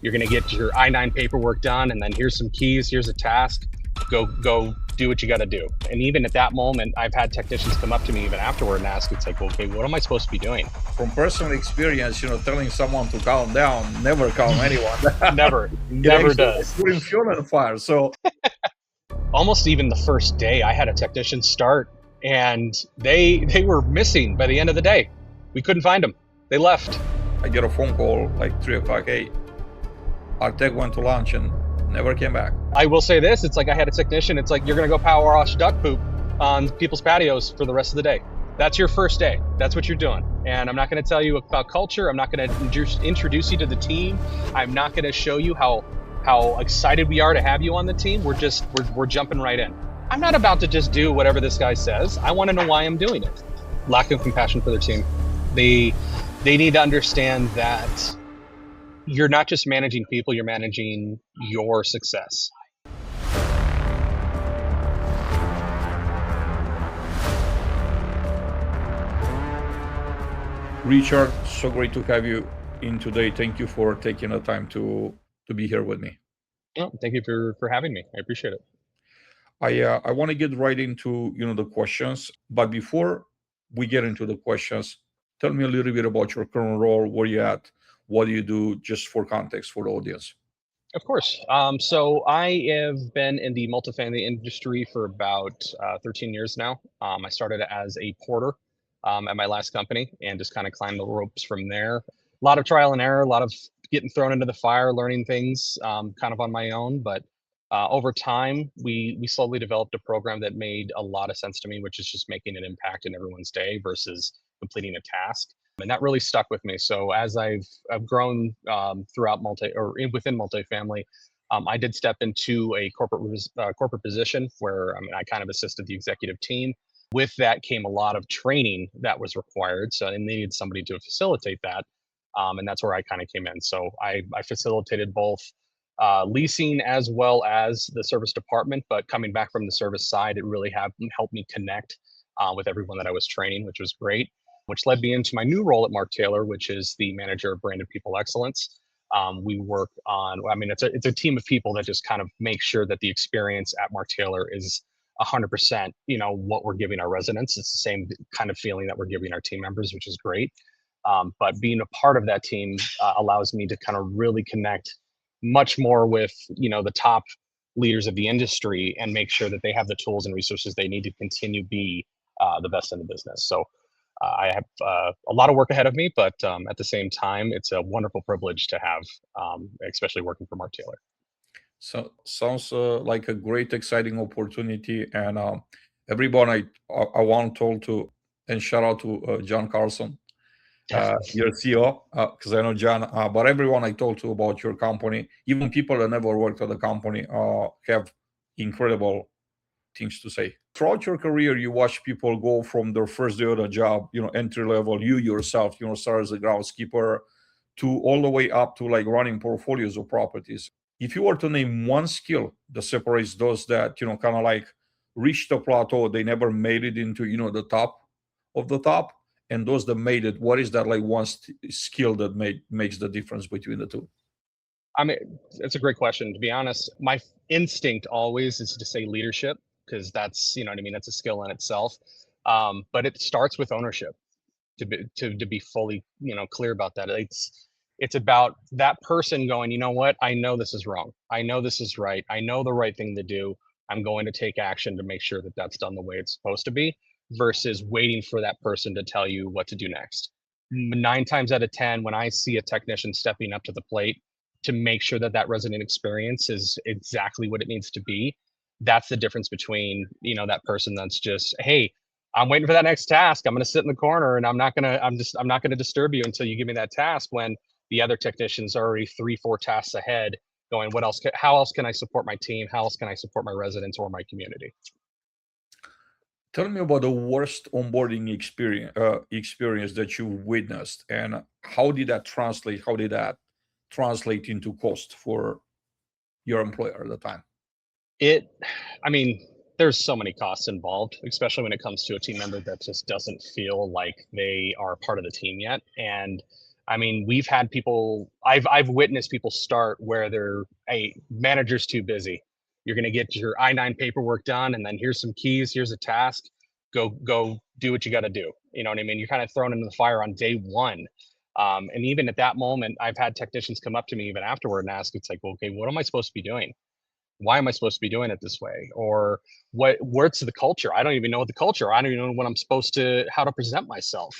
You're going to get your I-9 paperwork done, and then here's some keys, here's a task. Go do what you got to do. And even at that moment, I've had technicians come up to me even afterward and ask, it's like, okay, what am I supposed to be doing? From personal experience, telling someone to calm down never calm anyone. Never does. Putting fuel on the fire. So almost even the first day, I had a technician start, and they were missing by the end of the day. We couldn't find them. They left. I get a phone call like 3 o'clock. Hey, our tech went to lunch and never came back. I will say this, it's like I had a technician, it's like you're gonna go power wash duck poop on people's patios for the rest of the day. That's your first day. That's what you're doing. And I'm not gonna tell you about culture. I'm not gonna introduce you to the team. I'm not gonna show you how excited we are to have you on the team. We're jumping right in. I'm not about to just do whatever this guy says. I wanna know why I'm doing it. Lack of compassion for their team. They need to understand that you're not just managing people, you're managing your success. Richard, so great to have you in today. Thank you for taking the time to be here with me. Oh, thank you for having me. I appreciate it. I want to get right into the questions, but before we get into the questions, tell me a little bit about your current role, where you at, what do you do, just for context for the audience. Of course. So I have been in the multifamily industry for about 13 years now. I started as a porter at my last company and just kind of climbed the ropes from there. A lot of trial and error, a lot of getting thrown into the fire, learning things kind of on my own. But over time, we slowly developed a program that made a lot of sense to me, which is just making an impact in everyone's day versus completing a task. And that really stuck with me. So as I've grown throughout within multifamily, I did step into a corporate position where I kind of assisted the executive team. With that came a lot of training that was required. So they needed somebody to facilitate that. And that's where I kind of came in. So I facilitated both leasing as well as the service department. But coming back from the service side, it really helped me connect with everyone that I was training, which was great. Which led me into my new role at Mark Taylor, which is the manager of branded people excellence. We work on, it's a team of people that just kind of make sure that the experience at Mark Taylor is 100%, what we're giving our residents. It's the same kind of feeling that we're giving our team members, which is great. But being a part of that team allows me to kind of really connect much more with, the top leaders of the industry and make sure that they have the tools and resources they need to continue be the best in the business. So I have a lot of work ahead of me, but at the same time, it's a wonderful privilege to have, especially working for Mark Taylor. So sounds like a great, exciting opportunity. And everyone I want to and shout out to John Carlson, your CEO, because I know John. But everyone I told to about your company, even people that never worked at the company, have incredible things to say. Throughout your career, you watch people go from their first day of the job, entry level, you yourself, start as a groundskeeper, to all the way up to like running portfolios of properties. If you were to name one skill that separates those that, kind of like reached the plateau, they never made it into, the top of the top, and those that made it, what is that like one skill that makes the difference between the two? I mean, it's a great question. To be honest, my instinct always is to say leadership, because that's, that's a skill in itself. But it starts with ownership. To be fully, clear about that. It's about that person going, you know what? I know this is wrong. I know this is right. I know the right thing to do. I'm going to take action to make sure that that's done the way it's supposed to be, versus waiting for that person to tell you what to do next. 9 times out of 10, when I see a technician stepping up to the plate to make sure that that resident experience is exactly what it needs to be, that's the difference between, that person that's just, hey, I'm waiting for that next task. I'm going to sit in the corner and I'm not going to disturb you until you give me that task, when the other technicians are already 3-4 tasks ahead going, how else can I support my team? How else can I support my residents or my community? Tell me about the worst onboarding experience that you witnessed, and how did that translate? How did that translate into cost for your employer at the time? There's so many costs involved, especially when it comes to a team member that just doesn't feel like they are part of the team yet. And I mean, we've had people, I've witnessed people start where they're, hey, manager's too busy. You're going to get your I-9 paperwork done, and then here's some keys, here's a task. Go do what you got to do. You know what I mean? You're kind of thrown into the fire on day one. And even at that moment, I've had technicians come up to me even afterward and ask, it's like, well, okay, what am I supposed to be doing? Why am I supposed to be doing it this way? Or what's the culture? I don't even know what the culture. I don't even know what I'm supposed to, how to present myself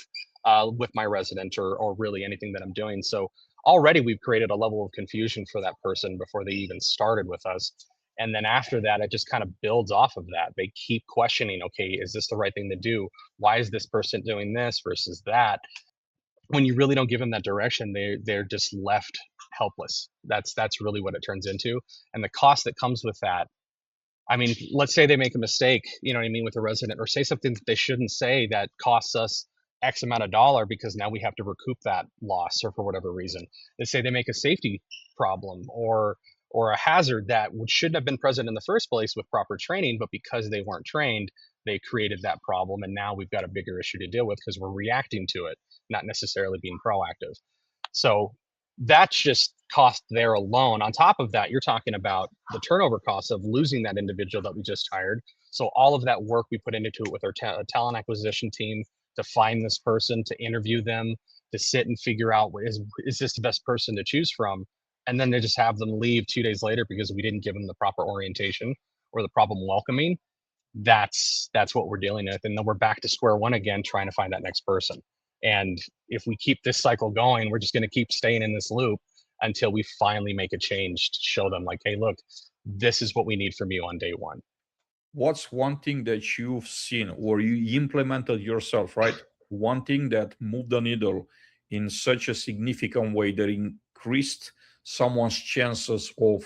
with my resident, or really anything that I'm doing. So already we've created a level of confusion for that person before they even started with us. And then after that, it just kind of builds off of that. They keep questioning, okay, is this the right thing to do? Why is this person doing this versus that? When you really don't give them that direction, they're just left helpless. That's really what it turns into. And the cost that comes with that, I mean, let's say they make a mistake, you know what I mean, with a resident, or say something that they shouldn't say that costs us X amount of dollar because now we have to recoup that loss, or for whatever reason. They say they make a safety problem, or a hazard that shouldn't have been present in the first place with proper training, but because they weren't trained, they created that problem, and now we've got a bigger issue to deal with because we're reacting to it, not necessarily being proactive. So that's just cost there alone. On top of that, you're talking about the turnover costs of losing that individual that we just hired. So all of that work we put into it with our talent acquisition team to find this person, to interview them, to sit and figure out, is this the best person to choose from? And then they just have them leave 2 days later because we didn't give them the proper orientation or the problem welcoming. That's what we're dealing with, and then we're back to square one again, trying to find that next person. And if we keep this cycle going, we're just going to keep staying in this loop until we finally make a change to show them, like, hey, look, this is what we need from you on day one. What's one thing that you've seen or you implemented yourself, right? One thing that moved the needle in such a significant way that increased someone's chances of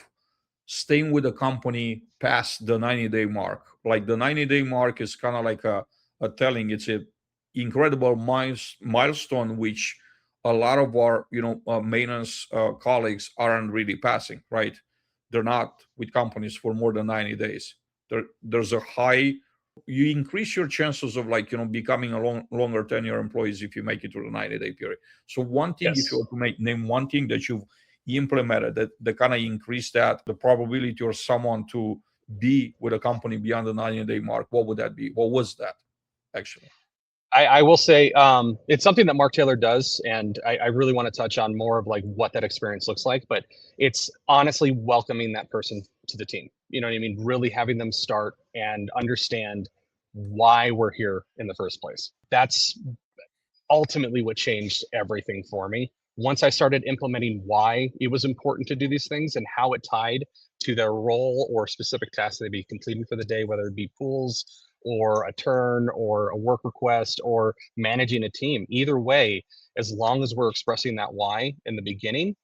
staying with the company past the 90-day mark. Like the 90-day mark is kind of like a telling. It's a incredible milestone which a lot of our maintenance colleagues aren't really passing, right? They're not with companies for more than 90 days. There's a high, you increase your chances of becoming a longer tenure employees if you make it through the 90-day period. So one thing, if you Yes. were to name one thing that you've implemented that kind of increase that the probability or someone to be with a company beyond the 90-day mark, what would that be? What was that actually? I will say it's something that Mark Taylor does, and I really want to touch on more of like what that experience looks like. But it's honestly welcoming that person to the team. You know what I mean? Really having them start and understand why we're here in the first place. That's ultimately what changed everything for me. Once I started implementing why it was important to do these things and how it tied to their role or specific tasks they'd be completing for the day, whether it be pools or a turn or a work request or managing a team, either way, as long as we're expressing that why in the beginning,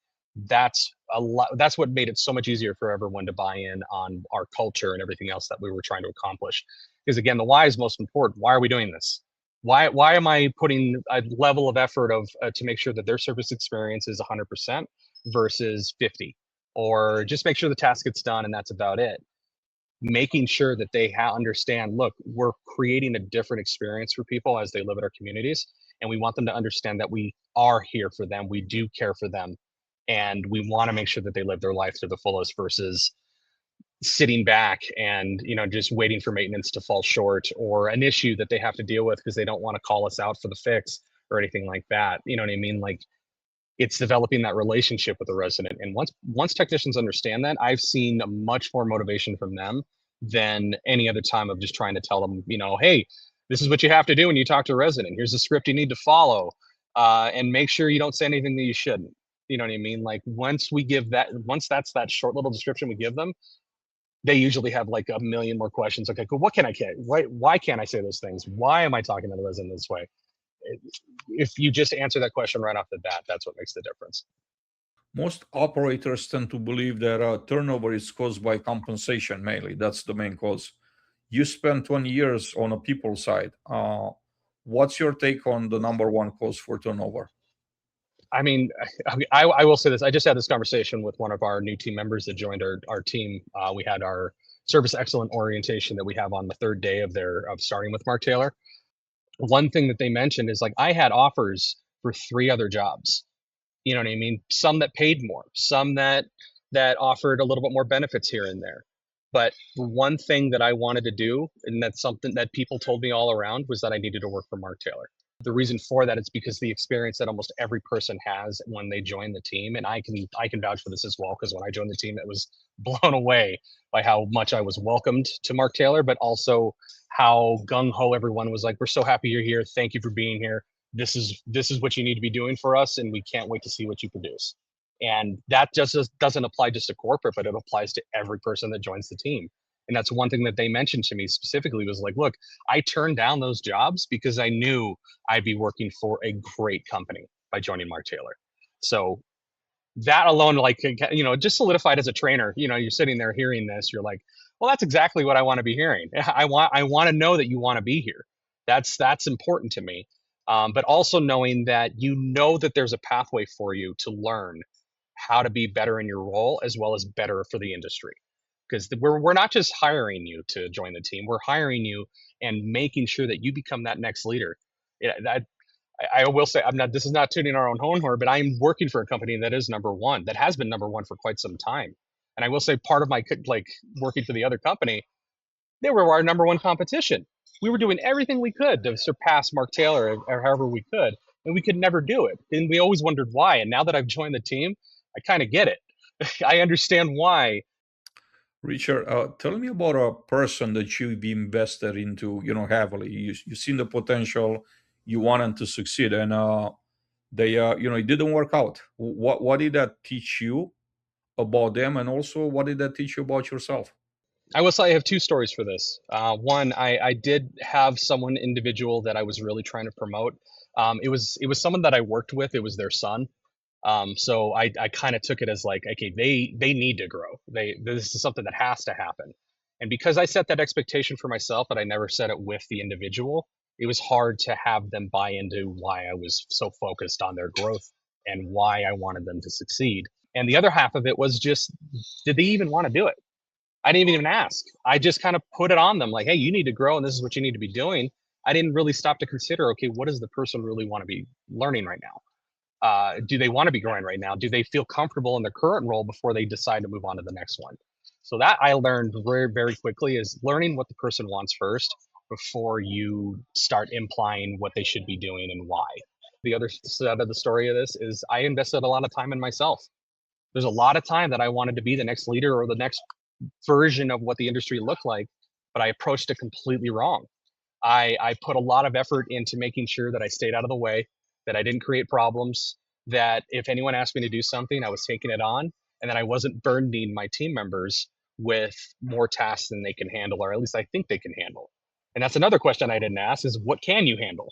that's a lot. That's what made it so much easier for everyone to buy in on our culture and everything else that we were trying to accomplish. Because again, the why is most important. Why are we doing this? Why am I putting a level of effort of to make sure that their service experience is 100% versus 50, or just make sure the task gets done and that's about it? Making sure that they understand, look, we're creating a different experience for people as they live in our communities, and we want them to understand that we are here for them, we do care for them, and we want to make sure that they live their life to the fullest versus sitting back and just waiting for maintenance to fall short or an issue that they have to deal with because they don't want to call us out for the fix or anything like that. You know what I mean? Like, it's developing that relationship with the resident, and once technicians understand that, I've seen much more motivation from them than any other time of just trying to tell them, hey, this is what you have to do when you talk to a resident, here's the script you need to follow, and make sure you don't say anything that you shouldn't. You know what I mean? Like, once that's that short little description we give them, they usually have like a million more questions. Okay, cool. What can I get? Why can't I say those things? Why am I talking to the resident this way? If you just answer that question right off the bat, that's what makes the difference. Most operators tend to believe that turnover is caused by compensation mainly. That's the main cause. You spend 20 years on a people side. What's your take on the number one cause for turnover? I mean, I will say this. I just had this conversation with one of our new team members that joined our team. We had our service excellent orientation that we have on the third day of starting with Mark Taylor. One thing that they mentioned is, like, I had offers for 3 other jobs. You know what I mean? Some that paid more, some that offered a little bit more benefits here and there. But one thing that I wanted to do, and that's something that people told me all around, was that I needed to work for Mark Taylor. The reason for that is because the experience that almost every person has when they join the team, and I can vouch for this as well, because when I joined the team, it was blown away by how much I was welcomed to Mark Taylor, but also how gung ho everyone was like, "We're so happy you're here. Thank you for being here. This is what you need to be doing for us, and we can't wait to see what you produce." And that just doesn't apply just to corporate, but it applies to every person that joins the team. And that's one thing that they mentioned to me specifically was like, look, I turned down those jobs because I knew I'd be working for a great company by joining Mark Taylor. So that alone, like, just solidified as a trainer. You're sitting there hearing this, you're like, well, that's exactly what I want to be hearing. I want to know that you want to be here. That's important to me. But also knowing that that there's a pathway for you to learn how to be better in your role as well as better for the industry, because we're not just hiring you to join the team, we're hiring you and making sure that you become that next leader. Yeah, that I will say, this is not tooting our own horn, but I'm working for a company that is number one, that has been number one for quite some time. And I will say, part of my like working for the other company, they were our number one competition. We were doing everything we could to surpass Mark Taylor or however we could, and we could never do it. And we always wondered why. And now that I've joined the team, I kind of get it. I understand why. Richard, tell me about a person that you've invested into, heavily. You seen the potential, you wanted to succeed, and they, it didn't work out. What did that teach you about them, and also what did that teach you about yourself? I will say I have two stories for this. One, I did have someone individual that I was really trying to promote. It was someone that I worked with. It was their son. So I kind of took it as like, okay, they need to grow. This is something that has to happen. And because I set that expectation for myself, but I never set it with the individual, it was hard to have them buy into why I was so focused on their growth and why I wanted them to succeed. And the other half of it was just, did they even want to do it? I didn't even ask. I just kind of put it on them like, hey, you need to grow and this is what you need to be doing. I didn't really stop to consider, okay, what does the person really want to be learning right now? Do they want to be growing right now? Do they feel comfortable in their current role before they decide to move on to the next one? So that I learned very, very quickly, is learning what the person wants first before you start implying what they should be doing and why. The other side of the story of this is I invested a lot of time in myself. There's a lot of time that I wanted to be the next leader or the next version of what the industry looked like, but I approached it completely wrong. I put a lot of effort into making sure that I stayed out of the way, that I didn't create problems, that if anyone asked me to do something, I was taking it on, and that I wasn't burdening my team members with more tasks than they can handle, or at least I think they can handle. And that's another question I didn't ask, is what can you handle?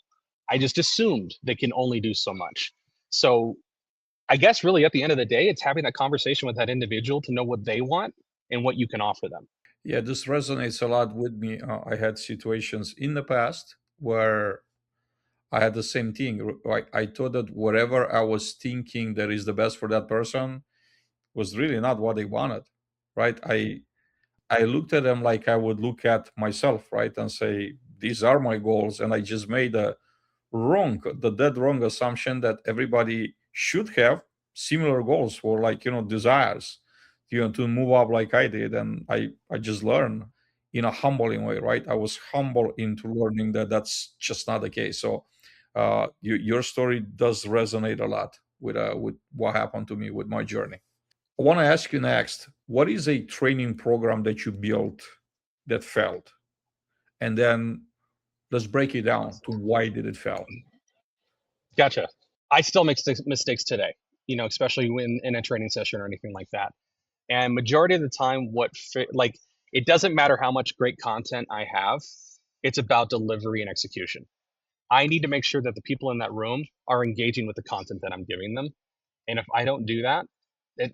I just assumed they can only do so much. So I guess really at the end of the day, it's having that conversation with that individual to know what they want and what you can offer them. Yeah, this resonates a lot with me. I had situations in the past where I had the same thing. I thought that whatever I was thinking that is the best for that person was really not what they wanted, right? I looked at them like I would look at myself, right, and say these are my goals, and I just made the dead wrong assumption that everybody should have similar goals or like desires, to move up like I did, and I just learned in a humbling way, right? I was humble into learning that that's just not the case. So your story does resonate a lot with what happened to me with my journey. I want to ask you next, what is a training program that you built that failed? And then let's break it down to why did it fail? Gotcha. I still make mistakes today, especially when in a training session or anything like that. And majority of the time, like, it doesn't matter how much great content I have, it's about delivery and execution. I need to make sure that the people in that room are engaging with the content that I'm giving them. And if I don't do that,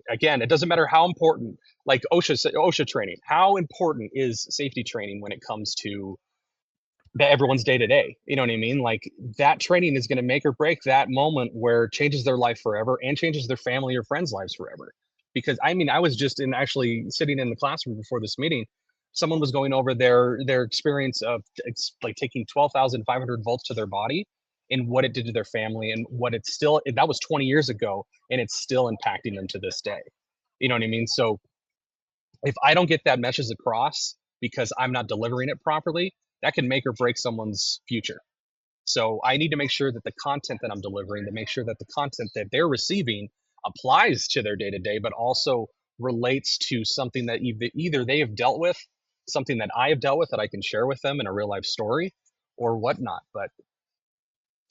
again, it doesn't matter how important, like OSHA training, how important is safety training when it comes to everyone's day to day? You know what I mean? Like, that training is going to make or break that moment where it changes their life forever and changes their family or friends' lives forever. Because I was just actually sitting in the classroom before this meeting. Someone was going over their experience of, it's like taking 12,500 volts to their body and what it did to their family, and what it's still, that was 20 years ago, and it's still impacting them to this day. You know what I mean? So if I don't get that message across because I'm not delivering it properly, that can make or break someone's future. So I need to make sure that the content that I'm delivering, to make sure that the content that they're receiving applies to their day to day, but also relates to something that either they have dealt with, something that I have dealt with that I can share with them in a real life story or whatnot. But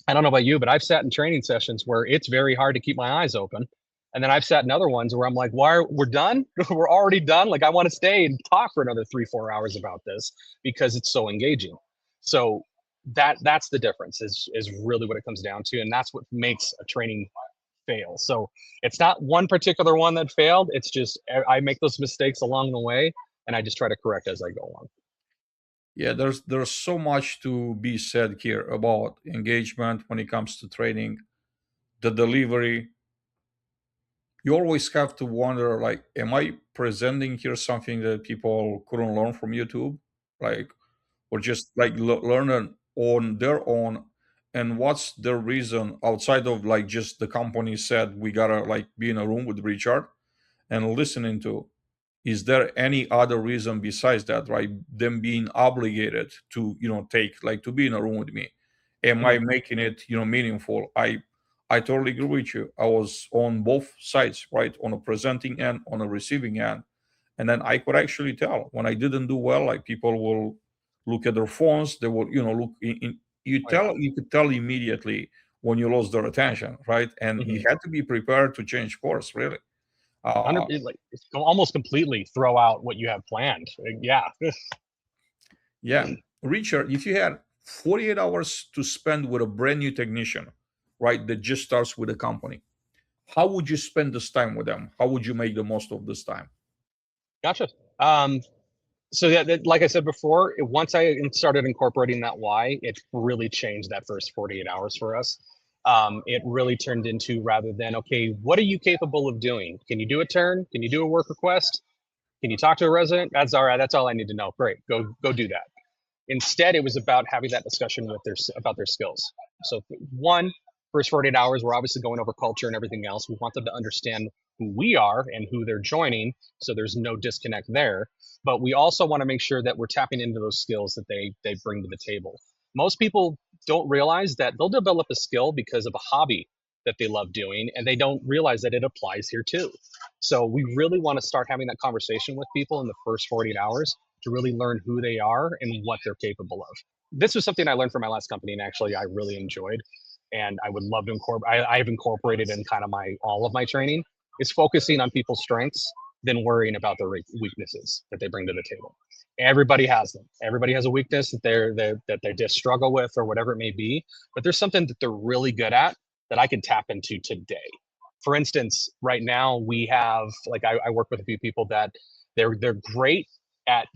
I don't know about you, but I've sat in training sessions where it's very hard to keep my eyes open. And then I've sat in other ones where I'm like, we're done? We're already done? Like, I want to stay and talk for another 3-4 hours about this because it's so engaging. So that's the difference is really what it comes down to. And that's what makes a training fail. So it's not one particular one that failed. It's just I make those mistakes along the way and I just try to correct as I go along. Yeah, there's so much to be said here about engagement when it comes to training, the delivery. You always have to wonder, like, am I presenting here something that people couldn't learn from YouTube? Like, or just like learn it on their own? And what's the reason outside of like just the company said we gotta like be in a room with Richard and listening to? Is there any other reason besides that, right? Them being obligated to, take like to be in a room with me. Am I Mhm. making it, meaningful? I totally agree with you. I was on both sides, right? On a presenting end, on a receiving end. And then I could actually tell when I didn't do well, like people will look at their phones, they will, look Oh yeah. you could tell immediately when you lost their attention, right? And you Mhm. had to be prepared to change course, really. Uh, Like almost completely throw out what you have planned. Yeah. Yeah. Richard, if you had 48 hours to spend with a brand new technician, right, that just starts with a company, how would you spend this time with them? How would you make the most of this time? Gotcha. So yeah, like I said before, once I started incorporating that why, it really changed that first 48 hours for us. It really turned into, rather than, okay, what are you capable of doing? Can you do a turn? Can you do a work request? Can you talk to a resident? That's all right. That's all I need to know. Great. Go do that. Instead, it was about having that discussion with about their skills. So one, first 48 hours, we're obviously going over culture and everything else. We want them to understand who we are and who they're joining, so there's no disconnect there. But we also want to make sure that we're tapping into those skills that they bring to the table. Most people don't realize that they'll develop a skill because of a hobby that they love doing, and they don't realize that it applies here too. So we really want to start having that conversation with people in the first 48 hours to really learn who they are and what they're capable of. This was something I learned from my last company, and actually I really enjoyed, and I would love to incorporate. I have incorporated in kind of my all of my training is focusing on people's strengths than worrying about their weaknesses that they bring to the table. Everybody has them. Everybody has a weakness that they just struggle with or whatever it may be. But there's something that they're really good at that I can tap into today. For instance, right now we have like I work with a few people that they're great at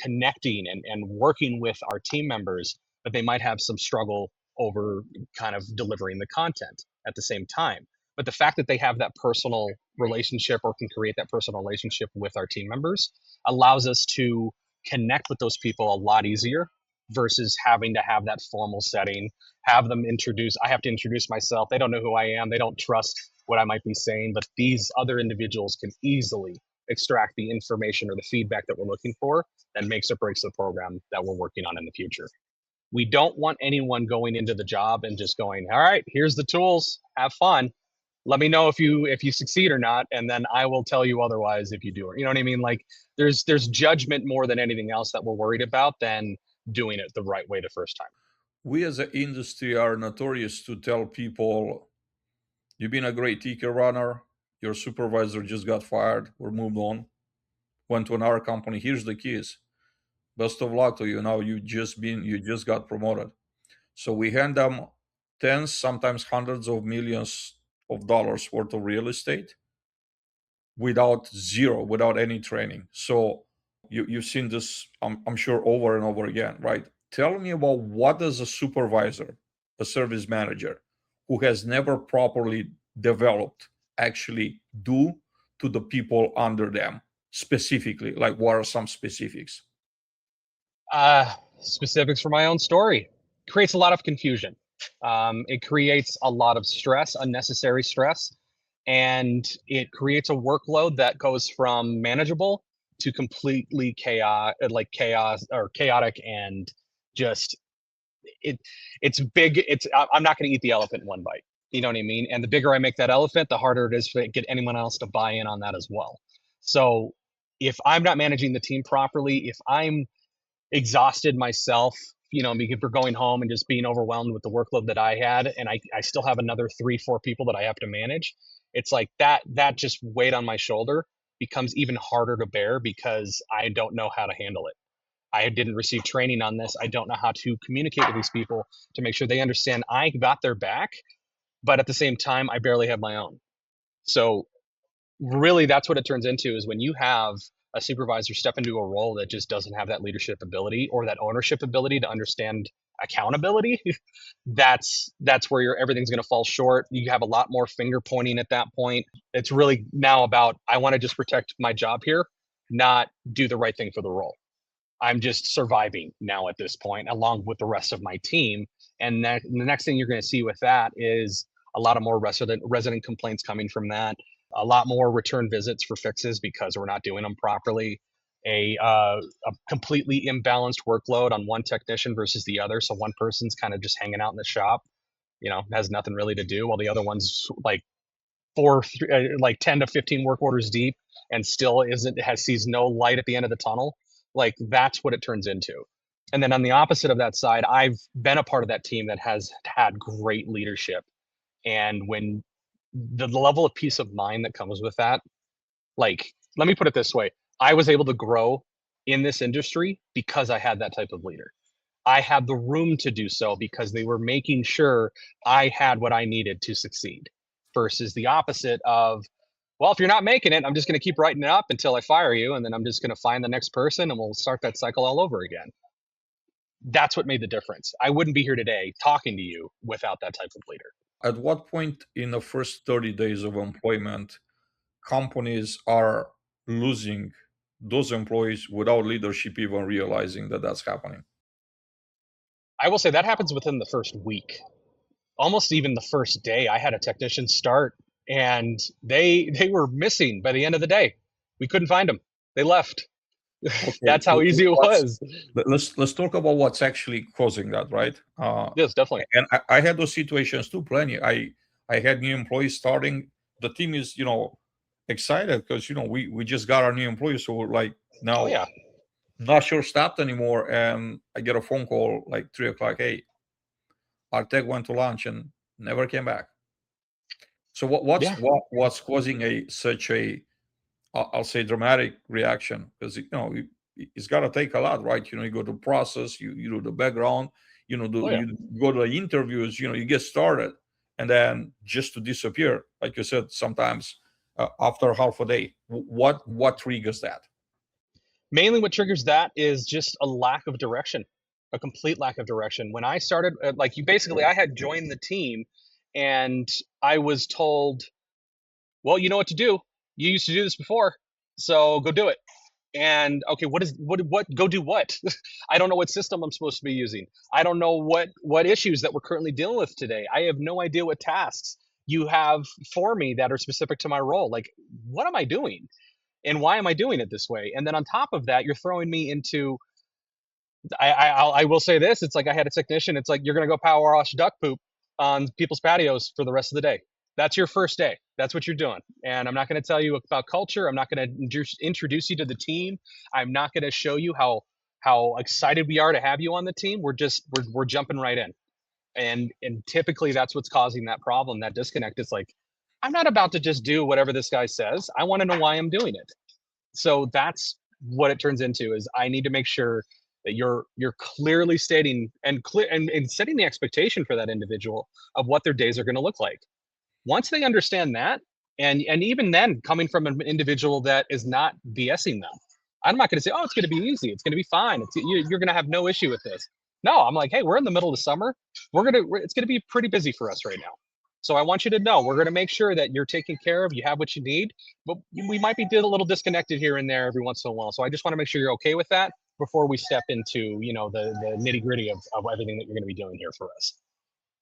connecting and working with our team members, but they might have some struggle over kind of delivering the content at the same time. But the fact that they have that personal relationship or can create that personal relationship with our team members allows us to connect with those people a lot easier versus having to have that formal setting, have them introduce. I have to introduce myself. They don't know who I am. They don't trust what I might be saying, but these other individuals can easily extract the information or the feedback that we're looking for that makes or breaks the program that we're working on in the future. We don't want anyone going into the job and just going, all right, here's the tools, have fun. Let me know if you succeed or not, and then I will tell you otherwise if you do it. You know what I mean? Like there's judgment more than anything else that we're worried about than doing it the right way the first time. We as an industry are notorious to tell people, you've been a great ticket runner, your supervisor just got fired or moved on, went to another company. Here's the keys. Best of luck to you. Now you just got promoted. So we hand them tens, sometimes hundreds of millions of dollars worth of real estate without any training. So you've seen this, I'm sure, over and over again, right? Tell me about what does a supervisor, a service manager who has never properly developed actually do to the people under them specifically? Like, what are some specifics? Specifics for my own story creates a lot of confusion. It creates a lot of stress, unnecessary stress, and it creates a workload that goes from manageable to completely chaos or chaotic, and just it it's big. I'm not going to eat the elephant in one bite. You know what I mean? And the bigger I make that elephant, the harder it is to get anyone else to buy in on that as well. So if I'm not managing the team properly, if I'm exhausted myself, because we're going home and just being overwhelmed with the workload that I had, and I still have another 3, 4 people that I have to manage. It's like that just weight on my shoulder becomes even harder to bear because I don't know how to handle it. I didn't receive training on this. I don't know how to communicate with these people to make sure they understand I got their back, but at the same time, I barely have my own. So really that's what it turns into, is when you have a supervisor step into a role that just doesn't have that leadership ability or that ownership ability to understand accountability. That's where everything's going to fall short. You have a lot more finger pointing at that point. It's really now about, I want to just protect my job here, not do the right thing for the role. I'm just surviving now at this point, along with the rest of my team. And the next thing you're going to see with that is a lot of more resident complaints coming from that, a lot more return visits for fixes because we're not doing them properly, a completely imbalanced workload on one technician versus the other. So one person's kind of just hanging out in the shop, has nothing really to do, while the other one's like 10 to 15 work orders deep and still sees no light at the end of the tunnel. Like, that's what it turns into. And then on the opposite of that side, I've been a part of that team that has had great leadership. And when the level of peace of mind that comes with that, like, let me put it this way. I was able to grow in this industry because I had that type of leader. I had the room to do so because they were making sure I had what I needed to succeed, versus the opposite of, well, if you're not making it, I'm just going to keep writing it up until I fire you. And then I'm just going to find the next person and we'll start that cycle all over again. That's what made the difference. I wouldn't be here today talking to you without that type of leader. At what point in the first 30 days of employment, companies are losing those employees without leadership even realizing that that's happening? I will say that happens within the first week, almost even the first day. I had a technician start and they were missing by the end of the day. We couldn't find them. They left. Okay, That's how easy it was. let's talk about what's actually causing that, right? Yes, definitely. And I had those situations too, plenty. I had new employees starting. The team is, excited because we just got our new employees, so we're like now Oh yeah. not sure staffed anymore. And I get a phone call like 3 o'clock. Hey, our tech went to lunch and never came back. So Yeah. what's causing such a I'll say dramatic reaction? Because it's got to take a lot, right? You go to process, you do the background, Oh yeah. you go to the interviews, you get started, and then just to disappear, like you said, sometimes after half a day. What triggers that? Mainly what triggers that is just a lack of direction, a complete lack of direction. When I started, I had joined the team and I was told, well, you know what to do. You used to do this before, so go do it. And okay, what go do what? I don't know what system I'm supposed to be using. I don't know what issues that we're currently dealing with today. I have no idea what tasks you have for me that are specific to my role. Like, what am I doing? And why am I doing it this way? And then on top of that, you're throwing me into, I will say this, it's like I had a technician, it's like, you're going to go power wash duck poop on people's patios for the rest of the day. That's your first day. That's what you're doing. And I'm not going to tell you about culture. I'm not going to introduce you to the team. I'm not going to show you how excited we are to have you on the team. We're jumping right in. And typically that's what's causing that problem, that disconnect. It's like, I'm not about to just do whatever this guy says. I want to know why I'm doing it. So that's what it turns into, is I need to make sure that you're clearly stating and setting the expectation for that individual of what their days are going to look like. Once they understand that, and even then, coming from an individual that is not BSing them, I'm not going to say, oh, it's going to be easy, it's going to be fine, you're going to have no issue with this. No, I'm like, hey, we're in the middle of summer. It's going to be pretty busy for us right now. So I want you to know we're going to make sure that you're taken care of. You have what you need, but we might be a little disconnected here and there every once in a while. So I just want to make sure you're okay with that before we step into the nitty gritty of everything that you're going to be doing here for us.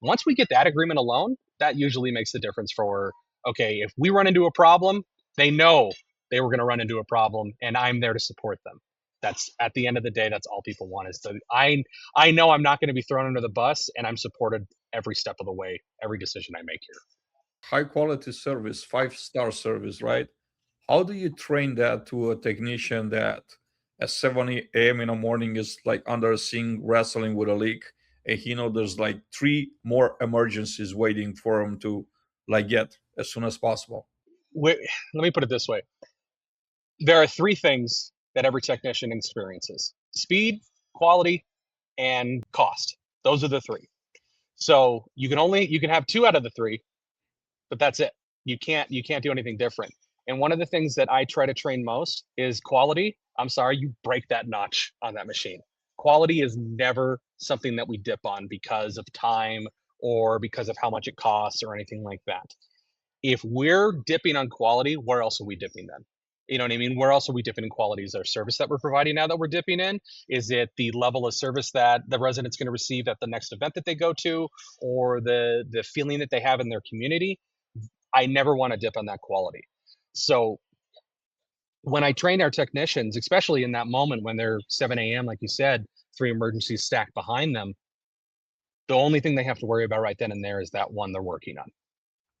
Once we get that agreement alone, that usually makes the difference for, okay, if we run into a problem, they know they were going to run into a problem and I'm there to support them. That's at the end of the day, that's all people want is to, I know I'm not going to be thrown under the bus and I'm supported every step of the way, every decision I make here. High quality service, 5-star service, right? How do you train that to a technician that at 7 a.m. in the morning is like under a sink wrestling with a leak, and he know there's like 3 more emergencies waiting for him to like get as soon as possible? Let me put it this way. There are 3 things that every technician experiences: speed, quality, and cost. Those are the 3. So you can have 2 out of the 3, but that's it. You can't do anything different. And one of the things that I try to train most is quality. I'm sorry, you break that notch on that machine. Quality is never something that we dip on because of time or because of how much it costs or anything like that. If we're dipping on quality, where else are we dipping then? You know what I mean? Where else are we dipping in quality? Is there service that we're providing now that we're dipping in? Is it the level of service that the resident's going to receive at the next event that they go to, or the feeling that they have in their community? I never want to dip on that quality. So when I train our technicians, especially in that moment when they're 7 a.m., like you said, 3 emergencies stacked behind them, the only thing they have to worry about right then and there is that one they're working on,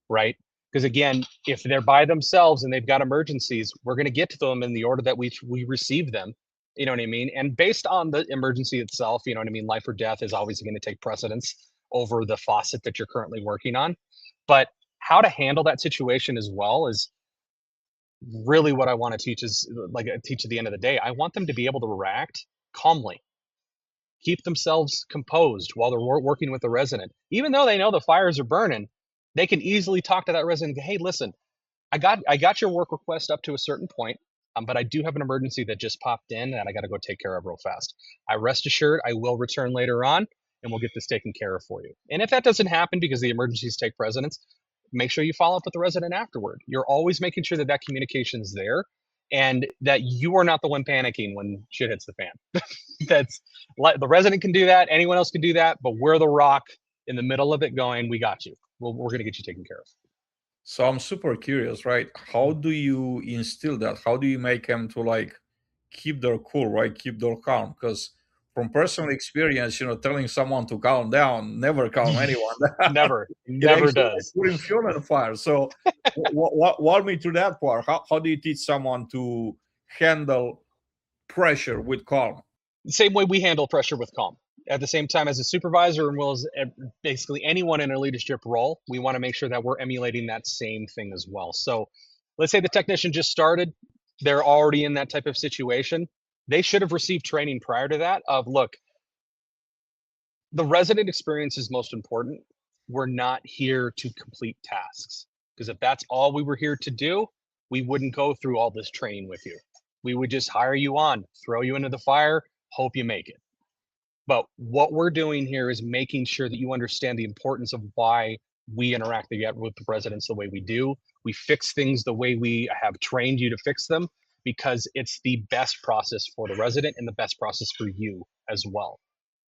right? Because again, if they're by themselves and they've got emergencies, we're going to get to them in the order that we receive them. You know what I mean? And based on the emergency itself, you know what I mean? Life or death is always going to take precedence over the faucet that you're currently working on. But how to handle that situation as well is really what I want to teach is like teach at the end of the day. I want them to be able to react calmly, keep themselves composed while they're working with the resident. Even though they know the fires are burning, they can easily talk to that resident and go, hey, listen, I got your work request up to a certain point, but I do have an emergency that just popped in and I got to go take care of real fast. I rest assured I will return later on and we'll get this taken care of for you. And if that doesn't happen because the emergencies take precedence, make sure you follow up with the resident afterward. You're always making sure that that communication's there and that you are not the one panicking when shit hits the fan. That's the resident can do that. Anyone else can do that, but we're the rock in the middle of it going, we got you. We're going to get you taken care of. So I'm super curious, right? How do you instill that? How do you make them to like keep their cool, right? Keep their calm? Because from personal experience, telling someone to calm down never calm anyone down. Never, It never actually does. putting fuel on the fire. So walk me through that part. How do you teach someone to handle pressure with calm? The same way we handle pressure with calm. At the same time, as a supervisor and well as basically anyone in a leadership role, we want to make sure that we're emulating that same thing as well. So let's say the technician just started, they're already in that type of situation. They should have received training prior to that of, look, the resident experience is most important. We're not here to complete tasks, because if that's all we were here to do, we wouldn't go through all this training with you. We would just hire you on, throw you into the fire, hope you make it. But what we're doing here is making sure that you understand the importance of why we interact with the residents the way we do. We fix things the way we have trained you to fix them, because it's the best process for the resident and the best process for you as well.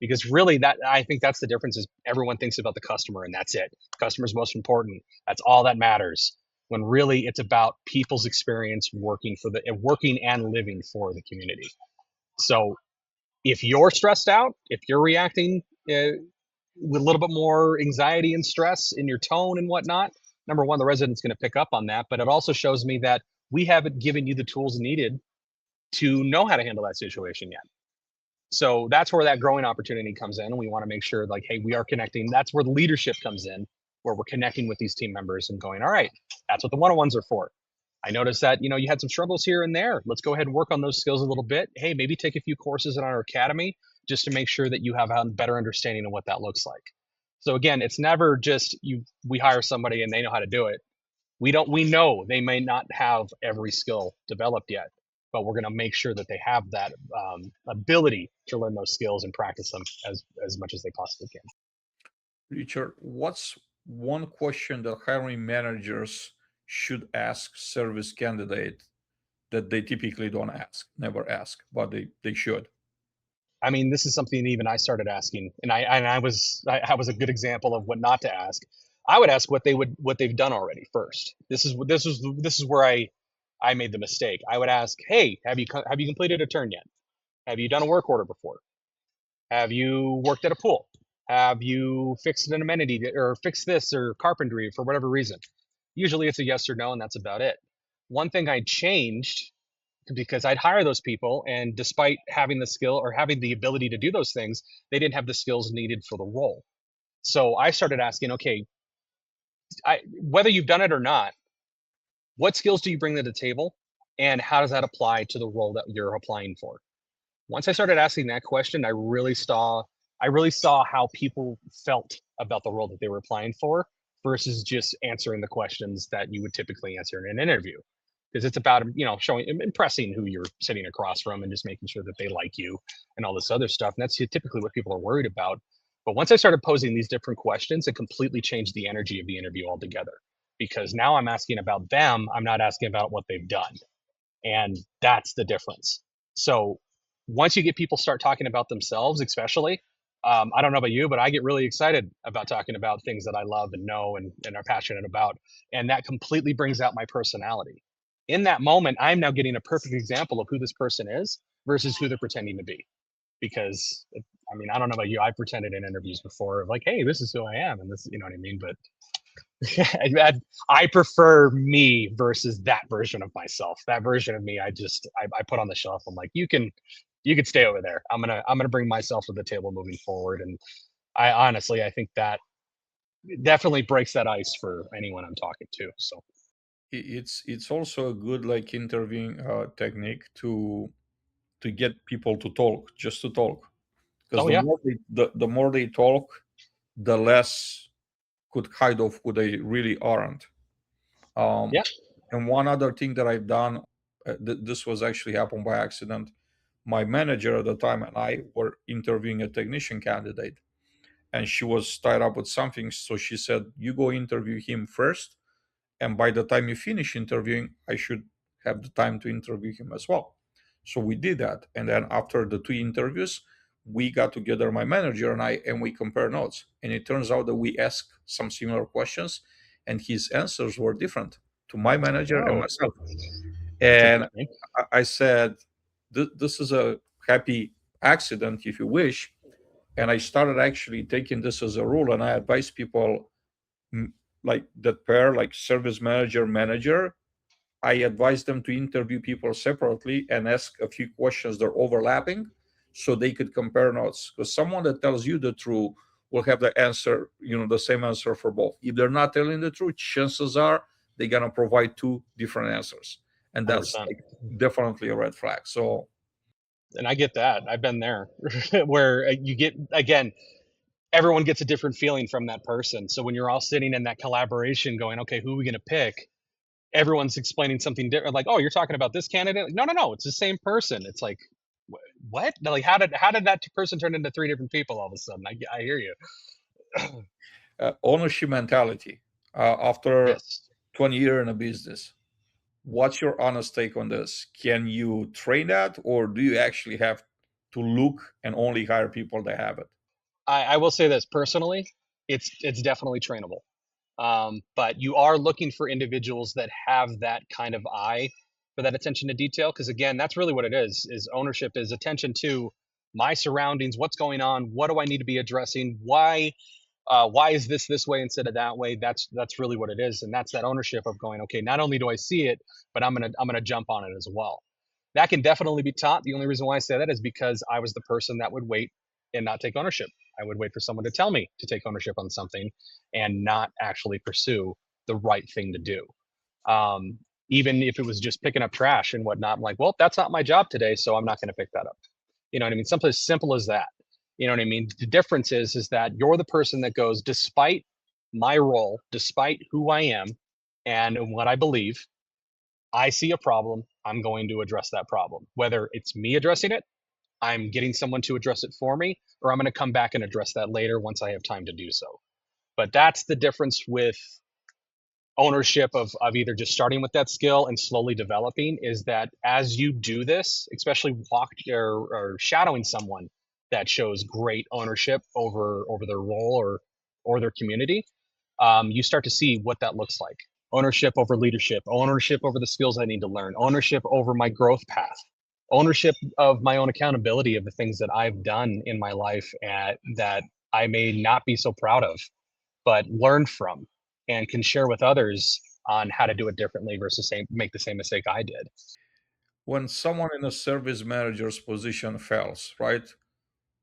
Because really, that I think that's the difference, is everyone thinks about the customer and that's it. Customer's most important. That's all that matters. When really it's about people's experience working and living for the community. So if you're stressed out, if you're reacting with a little bit more anxiety and stress in your tone and whatnot, number one, the resident's going to pick up on that. But it also shows me that we haven't given you the tools needed to know how to handle that situation yet. So that's where that growing opportunity comes in. And we want to make sure, like, hey, we are connecting. That's where the leadership comes in, where we're connecting with these team members and going, all right, that's what the one-on-ones are for. I noticed that, you had some struggles here and there. Let's go ahead and work on those skills a little bit. Hey, maybe take a few courses in our academy just to make sure that you have a better understanding of what that looks like. So again, it's never just we hire somebody and they know how to do it. We know they may not have every skill developed yet, but we're going to make sure that they have that ability to learn those skills and practice them as much as they possibly can. Richard, what's one question that hiring managers should ask service candidate that they typically don't ask, never ask, but they should? I mean, this is something even I started asking, and I was a good example of what not to ask. I would ask what they've done already first. This is where I made the mistake. I would ask, hey, have you completed a turn yet? Have you done a work order before? Have you worked at a pool? Have you fixed an amenity or fixed this or carpentry for whatever reason? Usually it's a yes or no, and that's about it. One thing I changed because I'd hire those people, and despite having the skill or having the ability to do those things, they didn't have the skills needed for the role. So I started asking, okay, whether you've done it or not, what skills do you bring to the table, and how does that apply to the role that you're applying for? Once I started asking that question, I really saw how people felt about the role that they were applying for versus just answering the questions that you would typically answer in an interview. Because it's about, showing impressing who you're sitting across from and just making sure that they like you and all this other stuff. And that's typically what people are worried about. But once I started posing these different questions, it completely changed the energy of the interview altogether. Because now I'm asking about them, I'm not asking about what they've done. And that's the difference. So once you get people start talking about themselves, especially, I don't know about you, but I get really excited about talking about things that I love and know and are passionate about. And that completely brings out my personality. In that moment, I'm now getting a perfect example of who this person is versus who they're pretending to be. Because, I mean, I don't know about you, I've pretended in interviews before of like, hey, this is who I am. And this, you know what I mean? But I prefer me versus that version of myself. That version of me, I put on the shelf. I'm like, you can stay over there. I'm gonna bring myself to the table moving forward. And I think that definitely breaks that ice for anyone I'm talking to. So It's also a good like interviewing technique to get people to talk, just to talk, because oh yeah, the more they talk, the less could hide of who they really aren't. Um, yeah. and one other thing that I've done, this was actually happened by accident. My manager at the time and I were interviewing a technician candidate, and she was tied up with something. So she said, "You go interview him first, and by the time you finish interviewing, I should have the time to interview him as well." So we did that, and then after the two interviews, we got together, my manager and I, and we compare notes. And it turns out that we asked some similar questions, and his answers were different to my manager and Oh, myself. that's And interesting. I said, "This is a happy accident, if you wish." And I started actually taking this as a rule, and I advise people like that pair, like service manager, manager. I advise them to interview people separately and ask a few questions that are overlapping so they could compare notes. Because someone that tells you the truth will have the answer, the same answer for both. If they're not telling the truth, chances are they're going to provide two different answers. And that's 100%. like definitely a red flag. So And I get that. I've been there where you get, again, everyone gets a different feeling from that person. So when you're all sitting in that collaboration going, okay, who are we going to pick? Everyone's explaining something different. Like, oh, you're talking about this candidate? Like, no, no, no, it's the same person. It's like, what? Like, how did that person turn into three different people all of a sudden? I hear you. ownership mentality. After Yes. 20 years in a business, what's your honest take on this? Can you train that, or do you actually have to look and only hire people that have it? I will say this personally, it's definitely trainable. But you are looking for individuals that have that kind of eye for that attention to detail. Because again, that's really what it is ownership is attention to my surroundings, what's going on, what do I need to be addressing, why is this way instead of that way. That's really what it is, and that's that ownership of going, okay, not only do I see it, but I'm gonna jump on it as well. That can definitely be taught. The only reason why I say that is because I was the person that would wait and not take ownership. I would wait for someone to tell me to take ownership on something and not actually pursue the right thing to do. Even if it was just picking up trash and whatnot, I'm like, well, that's not my job today, so I'm not going to pick that up. You know what I mean? Something as simple as that. You know what I mean? The difference is that you're the person that goes, despite my role, despite who I am and what I believe, I see a problem. I'm going to address that problem. Whether it's me addressing it, I'm getting someone to address it for me, or I'm going to come back and address that later once I have time to do so. But that's the difference with ownership of either just starting with that skill and slowly developing is that as you do this, especially or shadowing someone, that shows great ownership over their role or their community, you start to see what that looks like. Ownership over leadership, ownership over the skills I need to learn, ownership over my growth path, ownership of my own accountability of the things that I've done in my life that I may not be so proud of, but learn from and can share with others on how to do it differently versus make the same mistake I did. When someone in a service manager's position fails, right?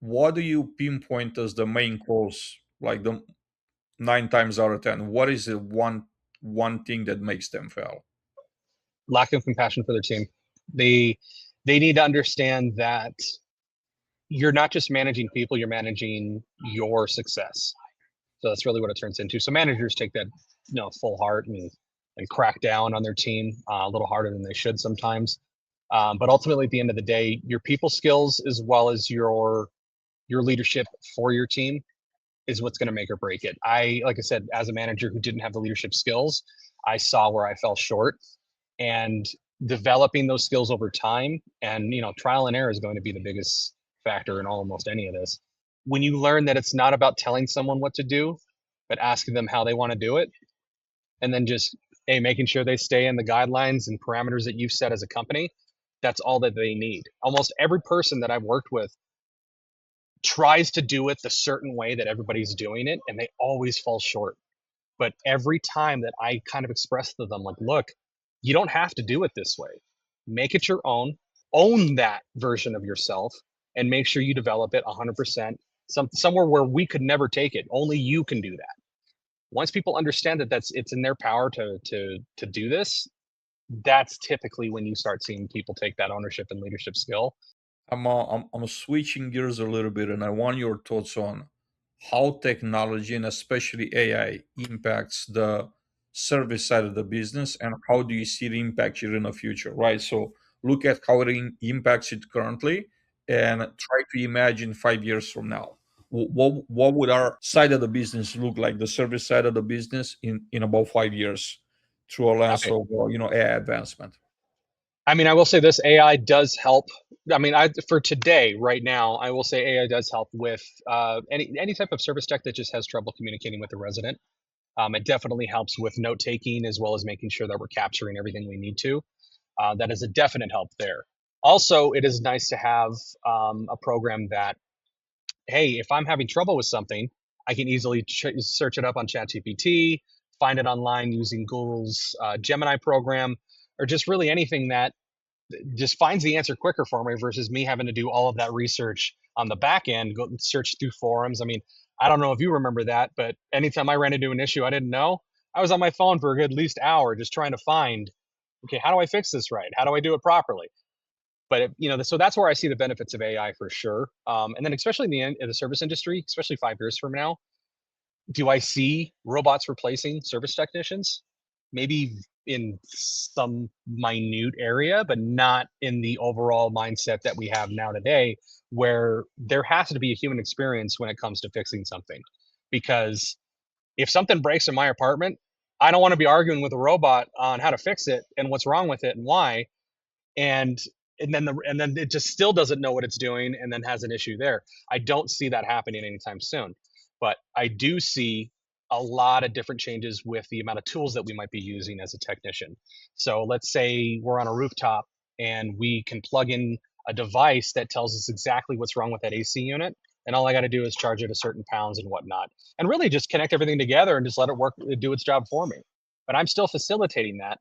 What do you pinpoint as the main cause? Like the 9 times out of 10, what is the one thing that makes them fail? Lack of compassion for their team. They need to understand that you're not just managing people, you're managing your success. So that's really what it turns into. So managers take that, full heart and crack down on their team a little harder than they should sometimes. But ultimately, at the end of the day, your people skills as well as your leadership for your team is what's going to make or break it. Like I said, as a manager who didn't have the leadership skills, I saw where I fell short, and developing those skills over time and trial and error is going to be the biggest factor in almost any of this. When you learn that it's not about telling someone what to do, but asking them how they want to do it, and then just making sure they stay in the guidelines and parameters that you've set as a company, that's all that they need. Almost every person that I've worked with tries to do it the certain way that everybody's doing it, and they always fall short. But every time that I kind of express to them, like, look, you don't have to do it this way. Make it your own that version of yourself, and make sure you develop it 100%. Somewhere where we could never take it. Only you can do that. Once people understand that it's in their power to do this, that's typically when you start seeing people take that ownership and leadership skill. I'm switching gears a little bit, and I want your thoughts on how technology and especially AI impacts the service side of the business, and how do you see it impact it in the future, right? So look at how it impacts it currently, and try to imagine 5 years from now. What would our side of the business look like, the service side of the business in about 5 years, through a lens Okay. of AI advancement? I mean, I will say this: AI does help. I mean, for today, right now, I will say AI does help with any type of service tech that just has trouble communicating with the resident. It definitely helps with note taking as well as making sure that we're capturing everything we need to. That is a definite help there. Also, it is nice to have a program that, hey, if I'm having trouble with something, I can easily search it up on ChatGPT, find it online using Google's Gemini program, or just really anything that just finds the answer quicker for me versus me having to do all of that research on the back end, go search through forums. I mean, I don't know if you remember that, but anytime I ran into an issue I didn't know, I was on my phone for a good at least hour just trying to find, okay, how do I fix this right? How do I do it properly? But so that's where I see the benefits of AI for sure. And then especially in the service industry, especially 5 years from now, do I see robots replacing service technicians? Maybe in some minute area, but not in the overall mindset that we have now today, where there has to be a human experience when it comes to fixing something. Because if something breaks in my apartment, I don't want to be arguing with a robot on how to fix it and what's wrong with it and why, and and then it just still doesn't know what it's doing and then has an issue there. I don't see that happening anytime soon, but I do see a lot of different changes with the amount of tools that we might be using as a technician. So let's say we're on a rooftop and we can plug in a device that tells us exactly what's wrong with that AC unit, and all I got to do is charge it a certain pounds and whatnot, and really just connect everything together and just let it work, do its job for me. But I'm still facilitating that,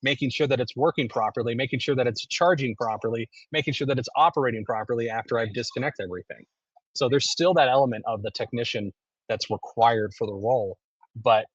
making sure that it's working properly, making sure that it's charging properly, making sure that it's operating properly after I've disconnected everything. So there's still that element of the technician that's required for the role, but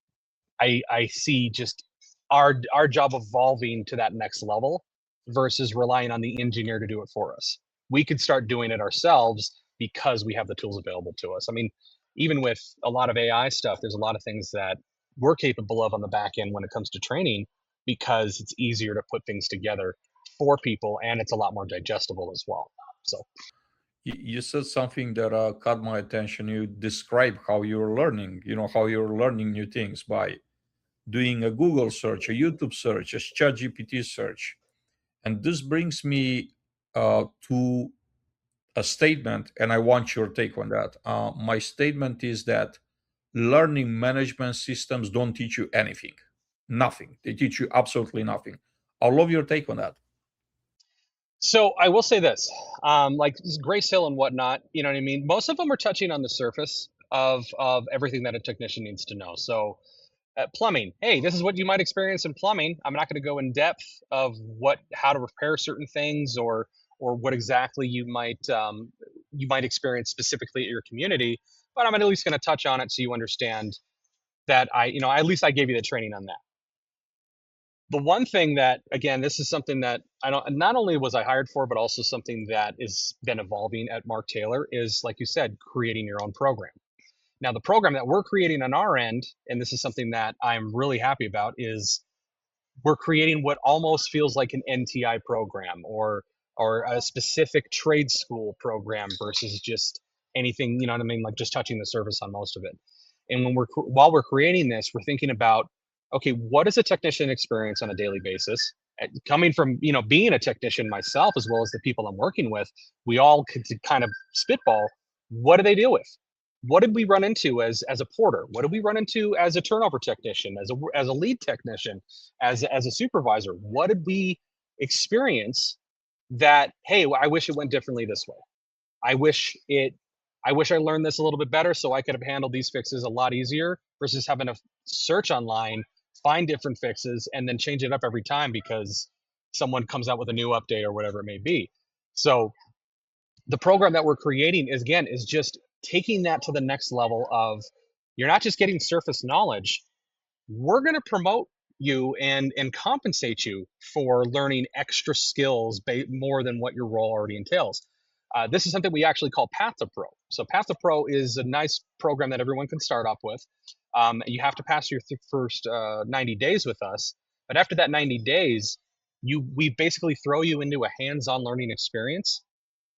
I see just our job evolving to that next level versus relying on the engineer to do it for us. We could start doing it ourselves because we have the tools available to us. I mean, even with a lot of AI stuff, there's a lot of things that we're capable of on the back end when it comes to training because it's easier to put things together for people and it's a lot more digestible as well. So You said something that caught my attention. You describe how you're learning, how you're learning new things by doing a Google search, a YouTube search, a ChatGPT search. And this brings me to a statement, and I want your take on that. My statement is that learning management systems don't teach you anything, nothing. They teach you absolutely nothing. I love your take on that. So I will say this, like Grace Hill and whatnot, you know what I mean? Most of them are touching on the surface of everything that a technician needs to know. So plumbing, hey, this is what you might experience in plumbing. I'm not going to go in depth of how to repair certain things or what exactly you might experience specifically at your community, but I'm at least going to touch on it so you understand that at least I gave you the training on that. The one thing that, again, this is something that I don't, not only was I hired for, but also something that is been evolving at Mark Taylor is, like you said, creating your own program. Now, the program that we're creating on our end, and this is something that I'm really happy about, is we're creating what almost feels like an NTI program or a specific trade school program versus just anything, you know what I mean, like just touching the surface on most of it. And while we're creating this, we're thinking about, okay, what does a technician experience on a daily basis? Coming from being a technician myself as well as the people I'm working with, we all could kind of spitball. What do they deal with? What did we run into as a porter? What did we run into as a turnover technician, as a lead technician, as a supervisor? What did we experience that, hey, I wish it went differently this way. I wish it I wish I learned this a little bit better so I could have handled these fixes a lot easier versus having to search online, find different fixes, and then change it up every time because someone comes out with a new update or whatever it may be. So the program that we're creating is just taking that to the next level of, you're not just getting surface knowledge, we're going to promote you and compensate you for learning extra skills more than what your role already entails. This is something we actually call Path to Pro. So Path to Pro is a nice program that everyone can start off with. You have to pass your first 90 days with us, but after that 90 days, we basically throw you into a hands-on learning experience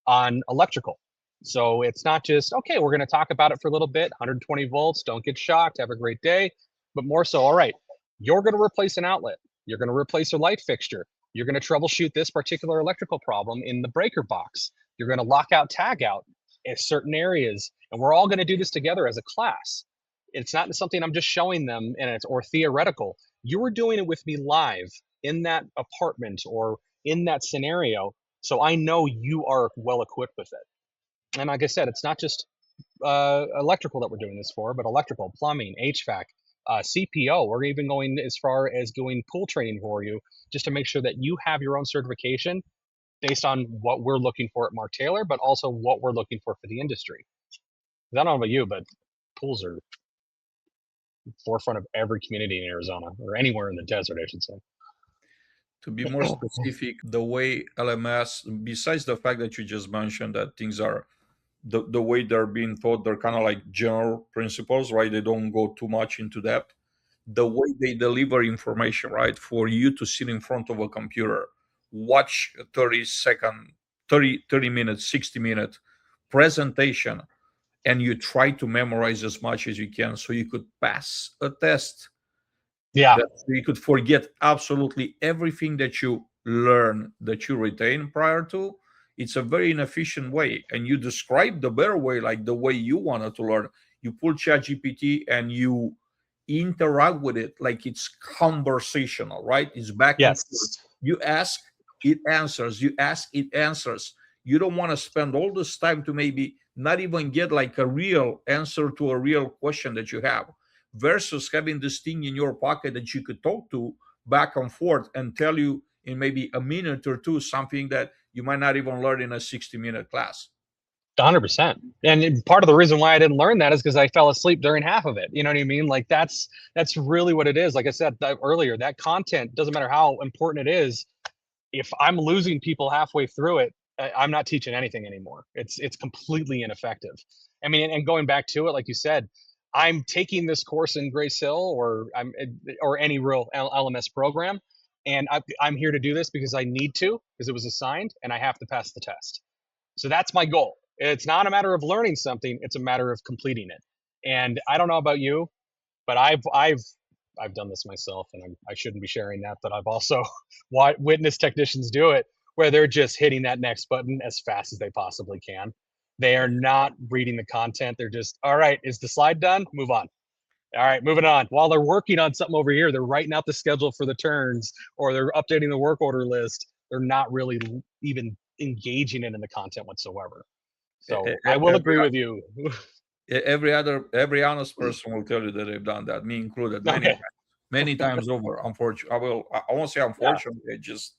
on electrical. So it's not just, okay, we're going to talk about it for a little bit, 120 volts, don't get shocked, have a great day, but more so, all right, you're going to replace an outlet, you're going to replace a light fixture, you're going to troubleshoot this particular electrical problem in the breaker box, you're going to lock out, tag out in certain areas, and we're all going to do this together as a class. It's not something I'm just showing them and it's or theoretical. You were doing it with me live in that apartment or in that scenario, so I know you are well equipped with it. And like I said, it's not just electrical that we're doing this for, but electrical, plumbing, HVAC, CPO. We're even going as far as doing pool training for you just to make sure that you have your own certification based on what we're looking for at Mark Taylor, but also what we're looking for the industry. I don't know about you, but pools are forefront of every community in Arizona or anywhere in the desert, I should say. To be more specific, the way LMS, besides the fact that you just mentioned that things are the way they're being taught, they're kind of like general principles, right? They don't go too much into depth. The way they deliver information, right? For you to sit in front of a computer, watch a 30 minutes, 60-minute presentation, and you try to memorize as much as you can so you could pass a test, Yeah. that you could forget absolutely everything that you learn, that you retain prior to. It's a very inefficient way, and you describe the better way, like the way you wanted to learn. You pull ChatGPT and you interact with it like it's conversational, right? It's back and forth. Yes. You ask, it answers. You ask, it answers. You don't want to spend all this time to maybe not even get like a real answer to a real question that you have, versus having this thing in your pocket that you could talk to back and forth and tell you in maybe a minute or two something that you might not even learn in a 60-minute class. 100%. And part of the reason why I didn't learn that is because I fell asleep during half of it. You know what I mean? Like that's really what it is. Like I said earlier, that content doesn't matter how important it is. If I'm losing people halfway through it, I'm not teaching anything anymore. It's completely ineffective. I mean, and going back to it, like you said, I'm taking this course in Grace Hill or any real LMS program, and I'm here to do this because I need to, because it was assigned, and I have to pass the test. So that's my goal. It's not a matter of learning something; it's a matter of completing it. And I don't know about you, but I've done this myself, and I shouldn't be sharing that. But I've also witnessed technicians do it, where they're just hitting that next button as fast as they possibly can. They are not reading the content. They're just, all right, is the slide done? Move on. All right, moving on. While they're working on something over here, they're writing out the schedule for the turns or they're updating the work order list. They're not really even engaging in the content whatsoever. So I will Every agree with you. every honest person will tell you that they've done that, me included, Okay. many times over. Unfortunately, I won't say Yeah. unfortunately. It just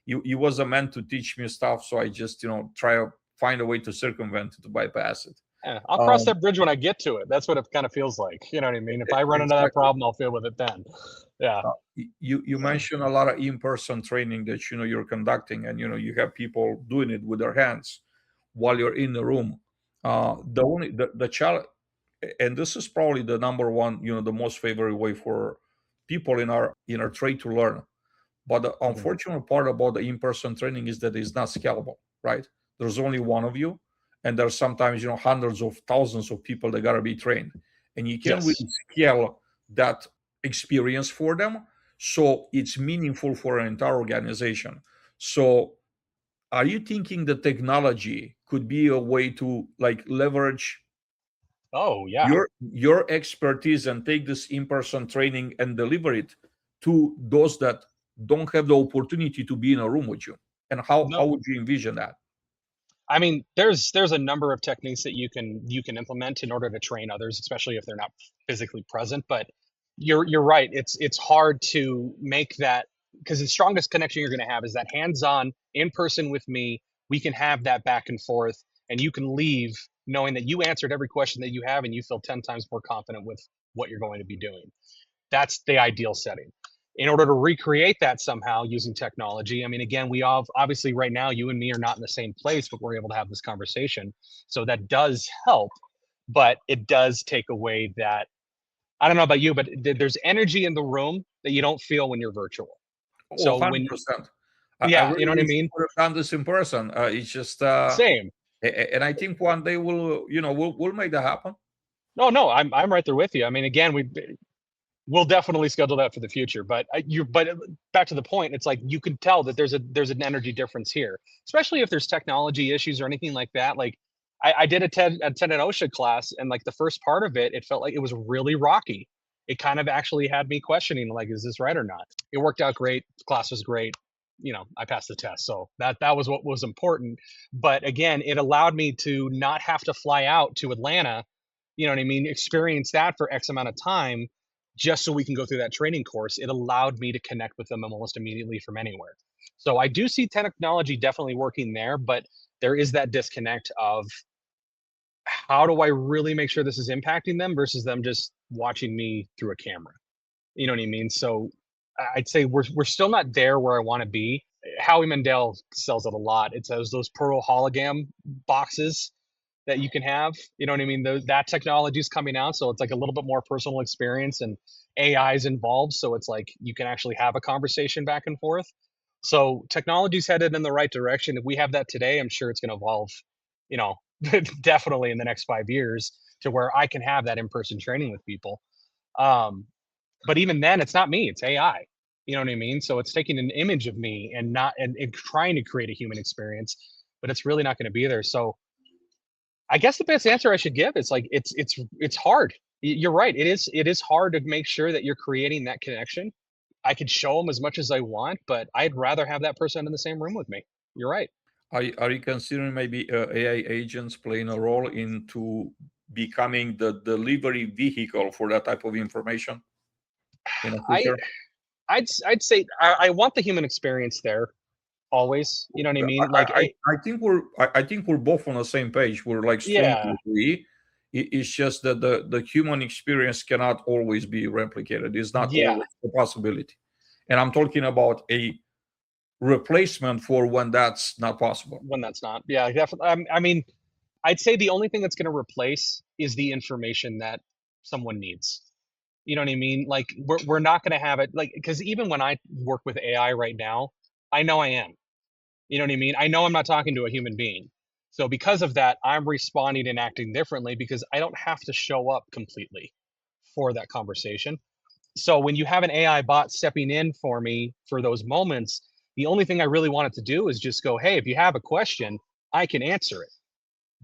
you was a man to teach me stuff, so I just try to find a way to circumvent it, to bypass it. Yeah. I'll cross Um, that bridge when I get to it. That's what it kind of feels like. You know what I mean? If I run into that exactly. problem, I'll deal with it then. Yeah. You mentioned a lot of in-person training that you're conducting, and you have people doing it with their hands while you're in the room. The challenge, and this is probably the number one, the most favorite way for people in our trade to learn. But the Mhm. unfortunate part about the in-person training is that it's not scalable, right? There's only one of you, and there's sometimes hundreds of thousands of people that gotta be trained, and you can't Yes. really scale that experience for them, so it's meaningful for an entire organization. So, are you thinking the technology could be a way to like leverage Oh, yeah. your expertise and take this in-person training and deliver it to those that don't have the opportunity to be in a room with you? And how No, would you envision that? I mean, there's a number of techniques that you can implement in order to train others, especially if they're not physically present. But you're right. It's hard to make that because the strongest connection you're going to have is that hands-on, in person with me. We can have that back and forth, and you can leave knowing that you answered every question that you have, and you feel 10 times more confident with what you're going to be doing. That's the ideal setting. In order to recreate that somehow using technology, I mean, again, we all obviously right now, you and me are not in the same place, but we're able to have this conversation. So that does help, but it does take away that. I don't know about you, but there's energy in the room that you don't feel when you're virtual. Oh, So when, 100%. I yeah, you really know what I wish mean? we would have done this in person. It's just Same. and I think one day we'll make that happen. No, no, I'm right there with you. I mean, again, we'll definitely schedule that for the future. But back to the point, it's like you can tell that there's an energy difference here, especially if there's technology issues or anything like that. Like I did attend an OSHA class, and like the first part of it, it felt like it was really rocky. It kind of actually had me questioning, like, is this right or not? It worked out great. The class was great. I passed the test, so that was what was important. But again, it allowed me to not have to fly out to Atlanta. You know what I mean? Experience that for X amount of time just so we can go through that training course. It allowed me to connect with them almost immediately from anywhere. So I do see technology definitely working there, but there is that disconnect of how do I really make sure this is impacting them versus them just watching me through a camera. You know what I mean? So I'd say we're still not there where I want to be. Howie Mandel sells it a lot. It says those Pearl hologram boxes that you can have. You know what I mean? That technology is coming out, so it's like a little bit more personal experience, and AI is involved, so it's like you can actually have a conversation back and forth. So technology's headed in the right direction. If we have that today, I'm sure it's going to evolve. You know, definitely in the next 5 years to where I can have that in-person training with people. Um, but even then, it's not me; it's AI. You know what I mean? So it's taking an image of me and not and trying to create a human experience, but it's really not going to be there. So I guess the best answer I should give is like it's hard. You're right. It is hard to make sure that you're creating that connection. I could show them as much as I want, but I'd rather have that person in the same room with me. You're right. Are you considering maybe AI agents playing a role into becoming the delivery vehicle for that type of information in the I future? I'd say I want the human experience there always. You know what I mean? Like I think we're both on the same page. We're like strongly yeah, agree. It's just that the human experience cannot always be replicated. It's not yeah. always a possibility. And I'm talking about a replacement for when that's not possible. When that's not, yeah, definitely. I mean, I'd say the only thing that's going to replace is the information that someone needs. You know what I mean? Like we're not going to have it like because even when I work with AI right now, I know I am. You know what I mean? I know I'm not talking to a human being. So because of that, I'm responding and acting differently because I don't have to show up completely for that conversation. So when you have an AI bot stepping in for me for those moments, The only thing I really wanted to do is just go, hey, if you have a question, I can answer it.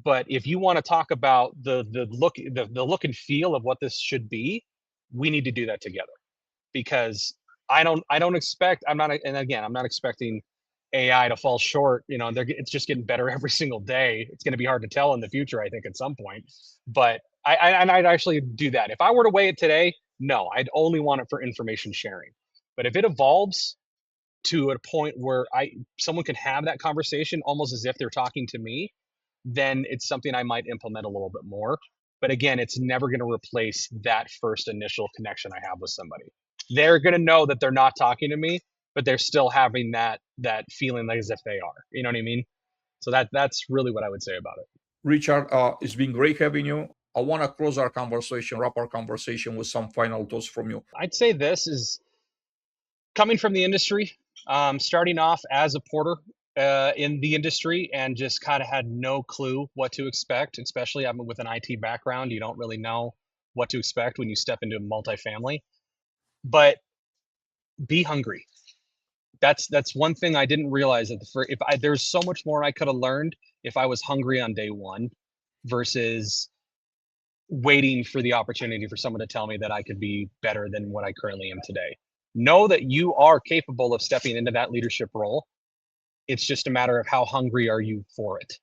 But if you want to talk about the look and feel of what this should be, we need to do that together. Because I don't expect, I'm not, and again, I'm not expecting AI to fall short. You know, it's just getting better every single day. It's going to be hard to tell in the future, I think, at some point. But I'd actually do that. If I were to weigh it today, no, I'd only want it for information sharing. But if it evolves to a point where someone can have that conversation almost as if they're talking to me, then it's something I might implement a little bit more. But again, it's never going to replace that first initial connection I have with somebody. They're going to know that they're not talking to me, but they're still having that feeling like as if they are. You know what I mean? So that's really what I would say about it. Richard, it's been great having you. I want to close our conversation, wrap our conversation with some final thoughts from you. I'd say this is coming from the industry, starting off as a porter in the industry, and just kind of had no clue what to expect. Especially I'm with an IT background, you don't really know what to expect when you step into multifamily. But be hungry. That's one thing I didn't realize that there's so much more I could have learned if I was hungry on day one versus waiting for the opportunity for someone to tell me that I could be better than what I currently am today. Know that you are capable of stepping into that leadership role. It's just a matter of how hungry are you for it.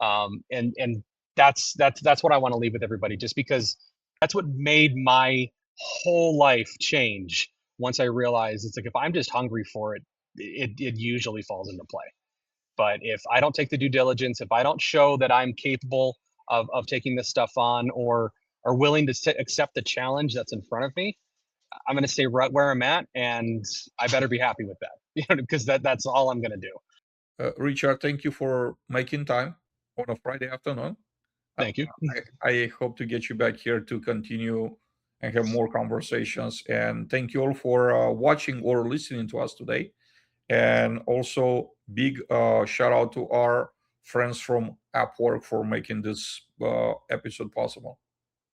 And that's what I want to leave with everybody, just because that's what made my whole life change. Once I realized it's like, if I'm just hungry for it, it usually falls into play. But if I don't take the due diligence, if I don't show that I'm capable of taking this stuff on, or are willing to accept the challenge that's in front of me, I'm going to stay right where I'm at, and I better be happy with that, because that's all I'm going to do. Richard, thank you for making time on a Friday afternoon. Thank you. I hope to get you back here to continue and have more conversations. And thank you all for watching or listening to us today. And also, big shout out to our friends from Upwork for making this episode possible.